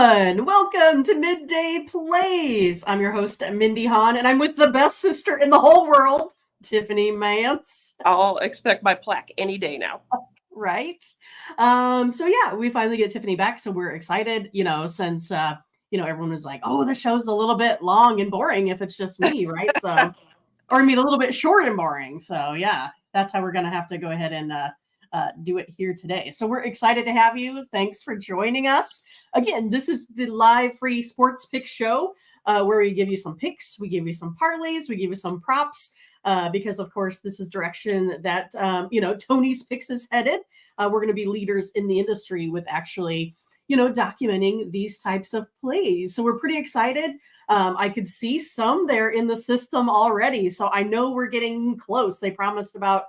everyone. Welcome to Midday Plays. I'm your host, Mindy, and I'm with the best sister in the whole world, Tiffany Mantz. I'll expect my plaque any day now. Right? We finally get Tiffany back, so we're excited, since everyone was like, oh, the show's a little bit long and boring if it's just me, right? Or a little bit short and boring. So yeah, that's how we're going to have to go ahead and do it here today. So we're excited to have you. Thanks for joining us. Again, this is the live free sports pick show where we give you some picks, we give you some parlays, we give you some props. Because of course this is direction that Tony's Picks is headed. We're going to be leaders in the industry with actually documenting these types of plays. So we're pretty excited. I could see some there in the system already. So I know we're getting close. They promised about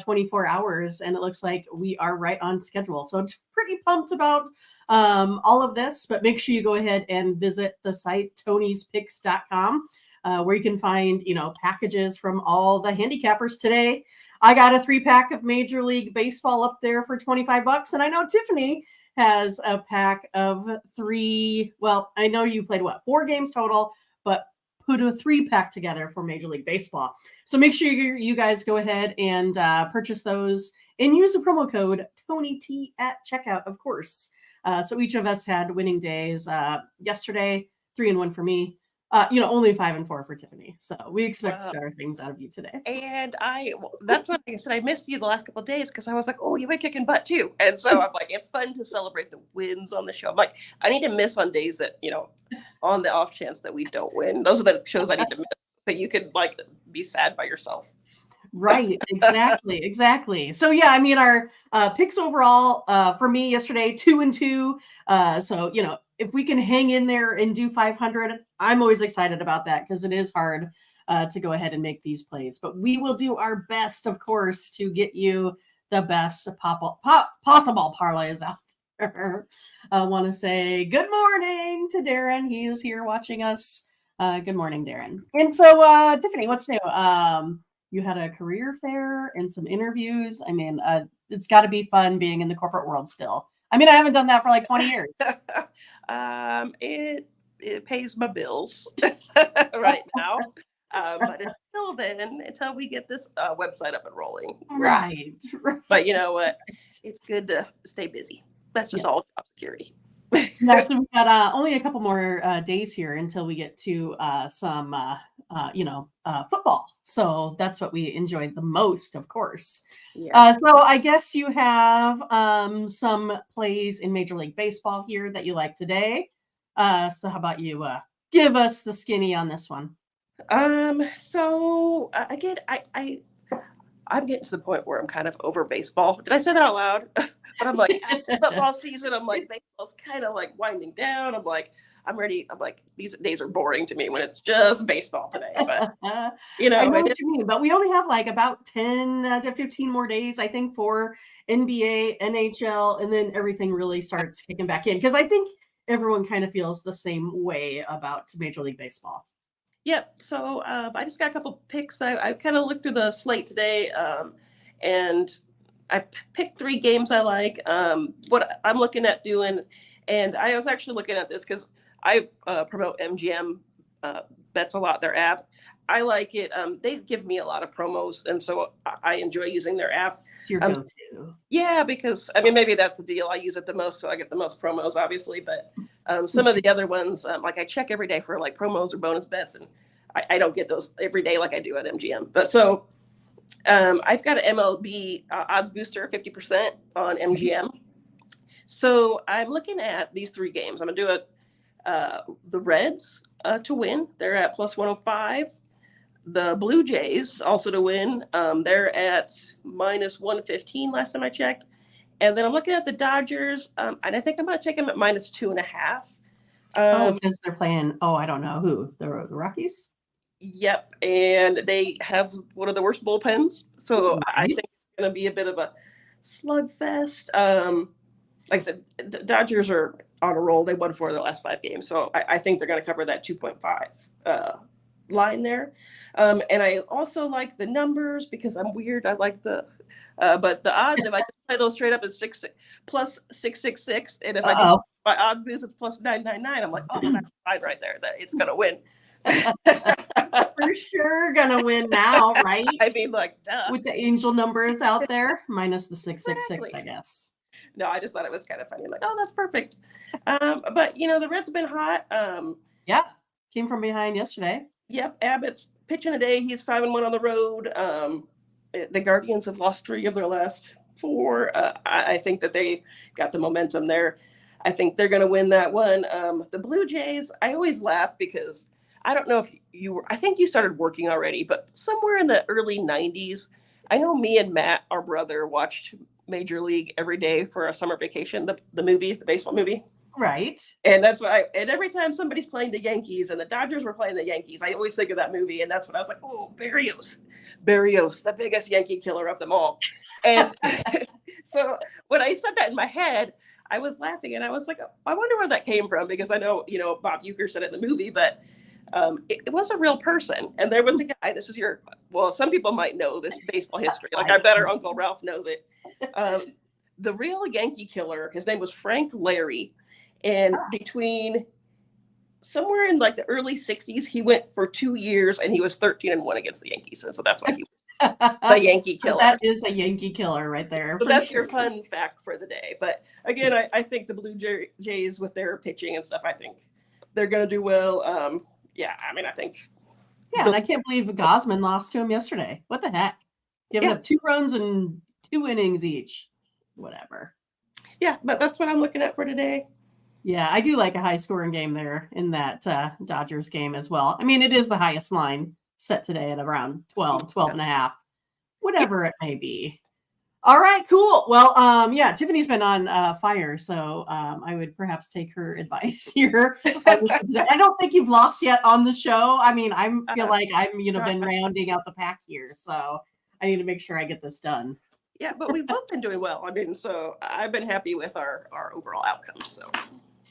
24 hours and it looks like we are right on schedule. So I'm pretty pumped about all of this, but make sure you go ahead and visit the site tonyspicks.com. Where you can find, packages from all the handicappers today. I got a 3-pack of Major League Baseball up there for $25. And I know Tiffany has a pack of 3. Well, I know you played 4 games total, but put a 3-pack together for Major League Baseball. So make sure you guys go ahead and purchase those and use the promo code TonyT at checkout, of course. So each of us had winning days. Yesterday, 3 and 1 for me. Only 5 and 4 for Tiffany. So we expect better things out of you today. And that's what I said. I missed you the last couple of days because I was like, oh, you've been kicking butt too. And so I'm like, it's fun to celebrate the wins on the show. I'm like, I need to miss on days that, on the off chance that we don't win. Those are the shows I need to miss so you could be sad by yourself. Right. Exactly. So yeah, our picks overall for me yesterday, 2 and 2. So, if we can hang in there and do 500, I'm always excited about that because it is hard to go ahead and make these plays. But we will do our best, of course, to get you the best possible parlays out there. I want to say good morning to Darren. He is here watching us. Good morning, Darren. And so, Tiffany, what's new? You had a career fair and some interviews. It's got to be fun being in the corporate world still. I haven't done that for 20 years. It pays my bills right now. But until we get this website up and rolling. Right. But you know what? It's good to stay busy. That's just all job security. Yeah, so we've got only a couple more days here until we get to some football. So that's what we enjoyed the most, of course. Yeah. So I guess you have some plays in Major League Baseball here that you like today. So how about you give us the skinny on this one? So again, I'm getting to the point where I'm kind of over baseball. Did I say that out loud? But I'm like, football season, I'm like, baseball's kind of winding down. I'm like, I'm ready. I'm like, these days are boring to me when it's just baseball today. But, I know what you mean. But we only have about 10 to 15 more days, I think, for NBA, NHL, and then everything really starts kicking back in. Because I think everyone kind of feels the same way about Major League Baseball. Yep. So I just got a couple picks. I kind of looked through the slate today, and I picked 3 games I like. What I'm looking at doing, and I was actually looking at this because I promote MGM bets a lot, their app. I like it. They give me a lot of promos, and so I enjoy using their app. It's your go-to. Yeah, because maybe that's the deal. I use it the most, so I get the most promos, obviously. But some of the other ones, I check every day for promos or bonus bets, and I don't get those every day like I do at MGM. But so I've got an MLB odds booster, 50% on MGM. So I'm looking at these 3 games. I'm gonna do the Reds to win. They're at plus 105. The Blue Jays also to win. They're at minus 115 last time I checked. And then I'm looking at the Dodgers, and I think I'm going to take them at minus 2.5. Because they're playing, I don't know who, the Rockies? Yep, and they have one of the worst bullpens. So right. I think it's going to be a bit of a slugfest. Like I said, the Dodgers are on a roll. They won 4 of their last 5 games. So I think they're going to cover that 2.5 line there. And I also like the numbers because I'm weird. I like but the odds, if I play those straight up, is plus 666. And if I my odds boost, it's plus 999. I'm like, oh, that's a sign right there that it's going to win. For sure gonna win now, right? I mean, like, duh. With the angel numbers out there, minus the 666, Exactly. I guess. No, I just thought it was kind of funny. I'm like, oh, that's perfect. But the Reds have been hot. Yeah, came from behind yesterday. Yep, Abbott's pitching today. He's 5-1 on the road. The Guardians have lost 3 of their last 4. I think that they got the momentum there. I think they're going to win that one. The Blue Jays, I always laugh because I don't know if you were, I think you started working already, but somewhere in the early 90s, I know me and Matt, our brother, watched Major League every day for a summer vacation, the movie, the baseball movie. Right. And that's what and every time somebody's playing the Yankees and the Dodgers were playing the Yankees, I always think of that movie. And that's when I was like, oh, Barrios, the biggest Yankee killer of them all. And so when I said that in my head, I was laughing and I was like, oh, I wonder where that came from, because I know, Bob Uecker said it in the movie, but it was a real person. And there was a guy, some people might know this baseball history. Like, I bet our Uncle Ralph knows it. The real Yankee killer, his name was Frank Larry. And between somewhere in like the early 60s, he went for 2 years and he was 13-1 against the Yankees. And so that's why he was the Yankee killer. That is a Yankee killer right there. So that's your fun fact for the day. But again, I think the Blue Jays with their pitching and stuff, I think they're going to do well. I think. Yeah, and I can't believe Gosman lost to him yesterday. What the heck? Giving up 2 runs and 2 innings each. Whatever. Yeah, but that's what I'm looking at for today. Yeah, I do like a high-scoring game there in that Dodgers game as well. I mean, it is the highest line set today at around 12 and a half, whatever it may be. All right, cool. Well, Tiffany's been on fire, so I would perhaps take her advice here. I don't think you've lost yet on the show. I mean, I feel like I'm, been rounding out the pack here, so I need to make sure I get this done. Yeah, but we've both been doing well. I mean, so I've been happy with our overall outcomes. So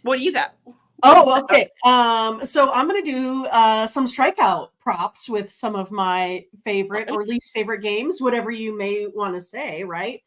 what do you got? Oh, okay. So I'm going to do some strikeout props with some of my favorite or least favorite games, whatever you may want to say, right?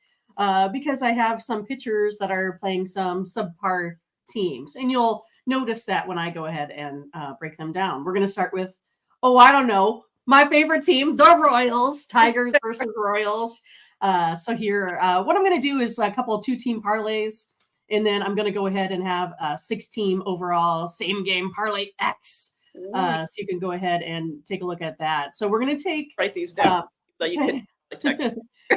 Because I have some pitchers that are playing some subpar teams. And you'll notice that when I go ahead and break them down. We're going to start with, my favorite team, the Royals, Tigers versus Royals. So here, what I'm going to do is a couple of 2-team parlays. And then I'm going to go ahead and have a 6-team overall same game parlay X. So you can go ahead and take a look at that. So we're going to write these down. So you can text.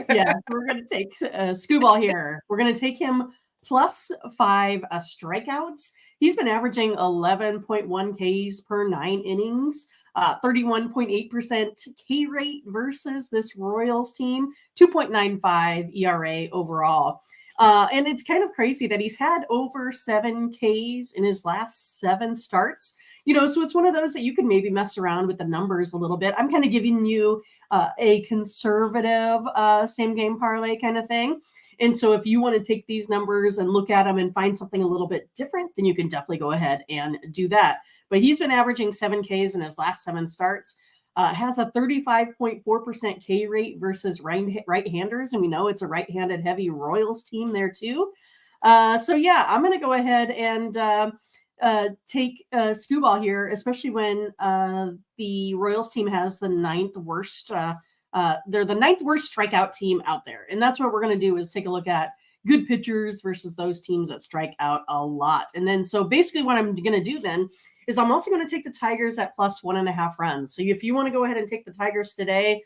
Yeah, we're going to take Scooball here. We're going to take him plus 5 strikeouts. He's been averaging 11.1 Ks per 9 innings. 31.8% K rate versus this Royals team, 2.95 ERA overall. And it's kind of crazy that he's had over 7 Ks in his last 7 starts. So it's one of those that you can maybe mess around with the numbers a little bit. I'm kind of giving you a conservative same game parlay kind of thing. And so if you want to take these numbers and look at them and find something a little bit different, then you can definitely go ahead and do that. But he's been averaging 7 Ks in his last 7 starts. Has a 35.4% K rate versus right-handers. And we know it's a right-handed heavy Royals team there too. I'm going to go ahead and take Scooball here, especially when the Royals team has the 9th worst. They're the 9th worst strikeout team out there. And that's what we're going to do is take a look at good pitchers versus those teams that strike out a lot. And then, so basically what I'm going to do then is I'm also going to take the Tigers at plus 1.5 runs. So if you want to go ahead and take the Tigers today,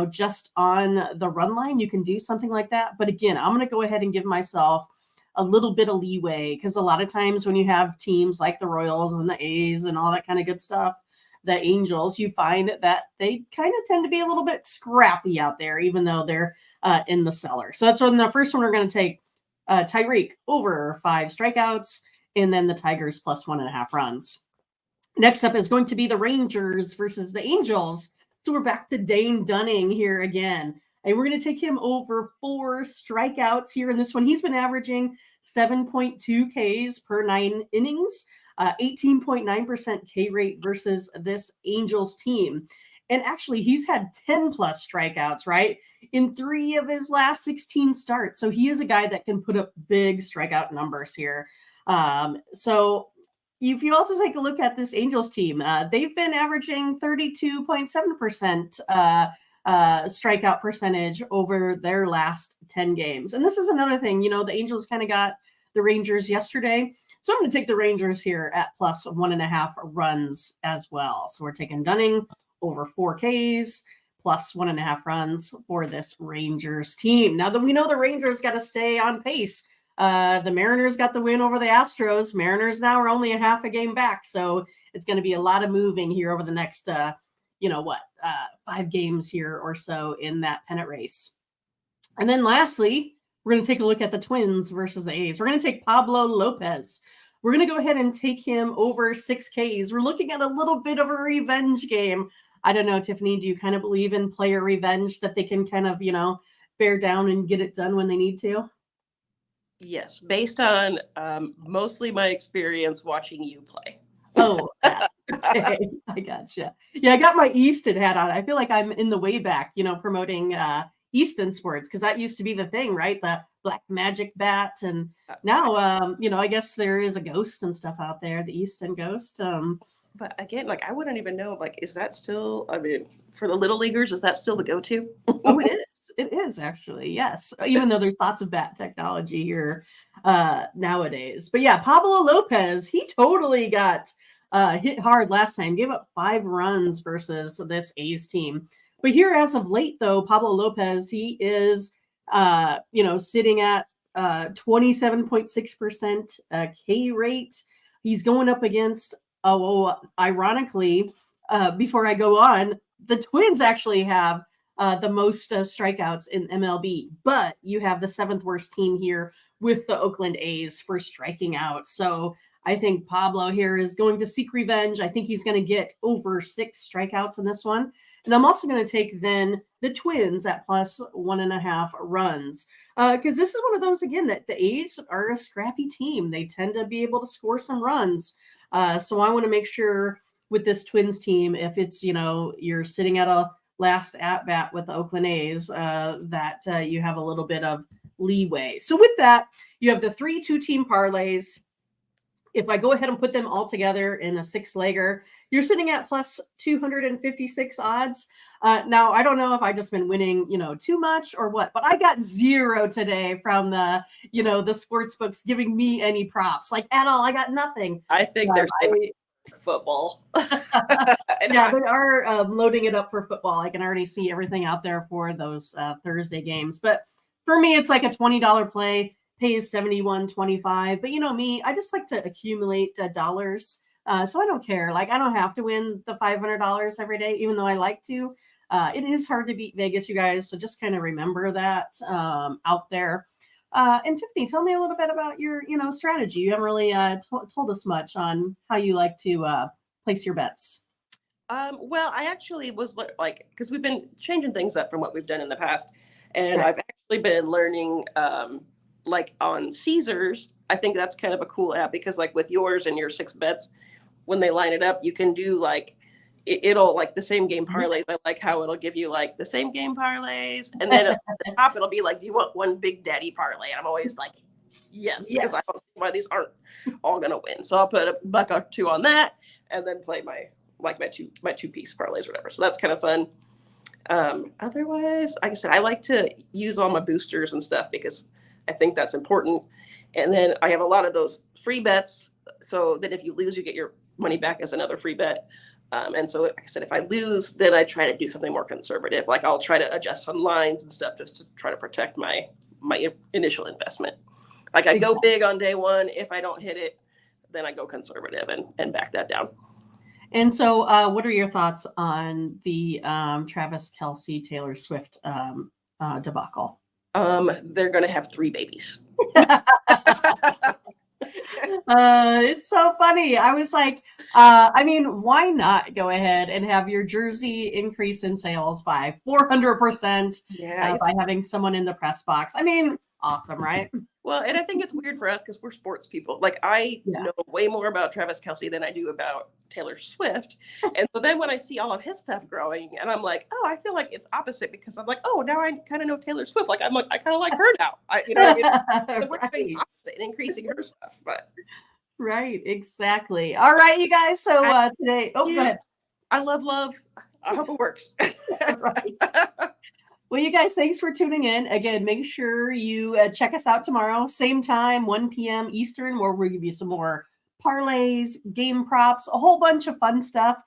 just on the run line, you can do something like that. But again, I'm going to go ahead and give myself a little bit of leeway, because a lot of times when you have teams like the Royals and the A's and all that kind of good stuff, the Angels, you find that they kind of tend to be a little bit scrappy out there, even though they're in the cellar. So that's when the first one we're going to take Tyreek over 5 strikeouts, and then the Tigers plus 1.5 runs. Next up is going to be the Rangers versus the Angels. So we're back to Dane Dunning here again. And we're going to take him over 4 strikeouts here in this one. He's been averaging 7.2 Ks per 9 innings, 18.9% K rate versus this Angels team. And actually, he's had 10 plus strikeouts, right, in 3 of his last 16 starts. So he is a guy that can put up big strikeout numbers here. So if you also take a look at this Angels team, they've been averaging 32.7% strikeout percentage over their last 10 games. And this is another thing, the Angels kind of got the Rangers yesterday. So I'm going to take the Rangers here at plus 1.5 runs as well. So we're taking Dunning over 4 Ks plus 1.5 runs for this Rangers team. Now that we know the Rangers got to stay on pace. The Mariners got the win over the Astros. Mariners now are only a half a game back. So it's going to be a lot of moving here over the next, 5 games here or so in that pennant race. And then lastly, we're going to take a look at the Twins versus the A's. We're going to take Pablo Lopez. We're going to go ahead and take him over 6 Ks. We're looking at a little bit of a revenge game. I don't know, Tiffany, do you kind of believe in player revenge, that they can kind of, bear down and get it done when they need to? Yes, based on mostly my experience watching you play. Oh, okay. I gotcha. Yeah, I got my Easton hat on. I feel like I'm in the way back, promoting Easton sports, because that used to be the thing, right? The black magic bat. And now, I guess there is a ghost and stuff out there, the Easton ghost. But again, I wouldn't even know, is that still, for the little leaguers, is that still the go-to? Oh, it is. It is actually, yes. Even though there's lots of bat technology here nowadays. But yeah, Pablo Lopez, he totally got hit hard last time. Gave up 5 runs versus this A's team. But here, as of late, though, Pablo Lopez, he is, sitting at 27.6% K rate. He's going up against, ironically, before I go on, the Twins actually have the most strikeouts in MLB, but you have the 7th worst team here with the Oakland A's for striking out. So I think Pablo here is going to seek revenge. I think he's going to get over 6 strikeouts in this one. And I'm also going to take then the Twins at plus 1.5 runs. Because this is one of those, again, that the A's are a scrappy team. They tend to be able to score some runs. So I want to make sure with this Twins team, if it's, you're sitting at a last at-bat with the Oakland A's, that you have a little bit of leeway. So with that, you have the 3 2-team parlays. If I go ahead and put them all together in a 6-legger, you're sitting at plus 256 odds. Now, I don't know if I've just been winning, too much or what, but I got 0 today from the sports books giving me any props, at all. I got nothing. I think there's football. Yeah, they are loading it up for football. I can already see everything out there for those Thursday games. But for me, it's like a $20 play. Pays $71.25, but me, I just like to accumulate dollars, so I don't care. I don't have to win the $500 every day, even though I like to. It is hard to beat Vegas, you guys, so just kind of remember that out there. And Tiffany, tell me a little bit about your strategy. You haven't really told us much on how you like to place your bets. Well, I actually was because we've been changing things up from what we've done in the past, and I've actually been learning on Caesars. I think that's kind of a cool app, because with yours and your 6 bets, when they line it up, you can do it'll the same game parlays. I like how it'll give you the same game parlays, and then at the top it'll be do you want one big daddy parlay? And I'm always yes, because I don't see why these aren't all gonna win. So I'll put a buck or 2 on that, and then play my two-piece parlays or whatever. So that's kind of fun. Otherwise, like I said, I like to use all my boosters and stuff, because I think that's important. And then I have a lot of those free bets, so that if you lose, you get your money back as another free bet. And so, like I said, if I lose, then I try to do something more conservative. I'll try to adjust some lines and stuff just to try to protect my initial investment. I go big on day one. If I don't hit it, then I go conservative and back that down. And so what are your thoughts on the Travis Kelce, Taylor Swift debacle? They're going to have 3 babies. It's so funny. I was why not go ahead and have your jersey increase in sales by 400% by having someone in the press box? Awesome, right? Well, and I think it's weird for us because we're sports people. Like I Yeah. know way more about Travis Kelce than I do about Taylor Swift. And so then when I see all of his stuff growing, and I'm like, oh, I feel like it's opposite because I'm like, oh, now I kind of know Taylor Swift. Like I kind of like her now. You know what I mean? So we're doing Right. opposite and increasing her stuff. But Right, exactly. All right, you guys. So I, today, oh, go yeah, ahead. I love. I hope it works. Right. Well, you guys, thanks for tuning in. Again, make sure you check us out tomorrow, same time, 1 p.m. Eastern, where we'll give you some more parlays, game props, a whole bunch of fun stuff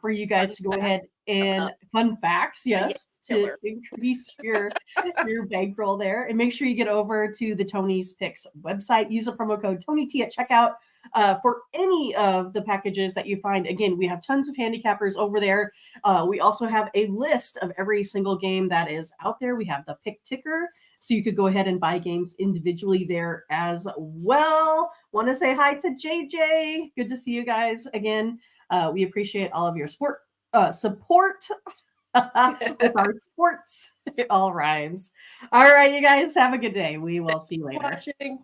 for you guys to go ahead and fun facts, yes, to increase your bankroll there. And make sure you get over to the Tony's Picks website. Use the promo code TonyT at checkout for any of the packages that you find. Again, we have tons of handicappers over there. We also have a list of every single game that is out there. We have the pick ticker, so you could go ahead and buy games individually there as well. Want to say hi to JJ. Good to see you guys again. We appreciate all of your support with our sports. It all rhymes. All right, you guys have a good day. We will see you later. Watching.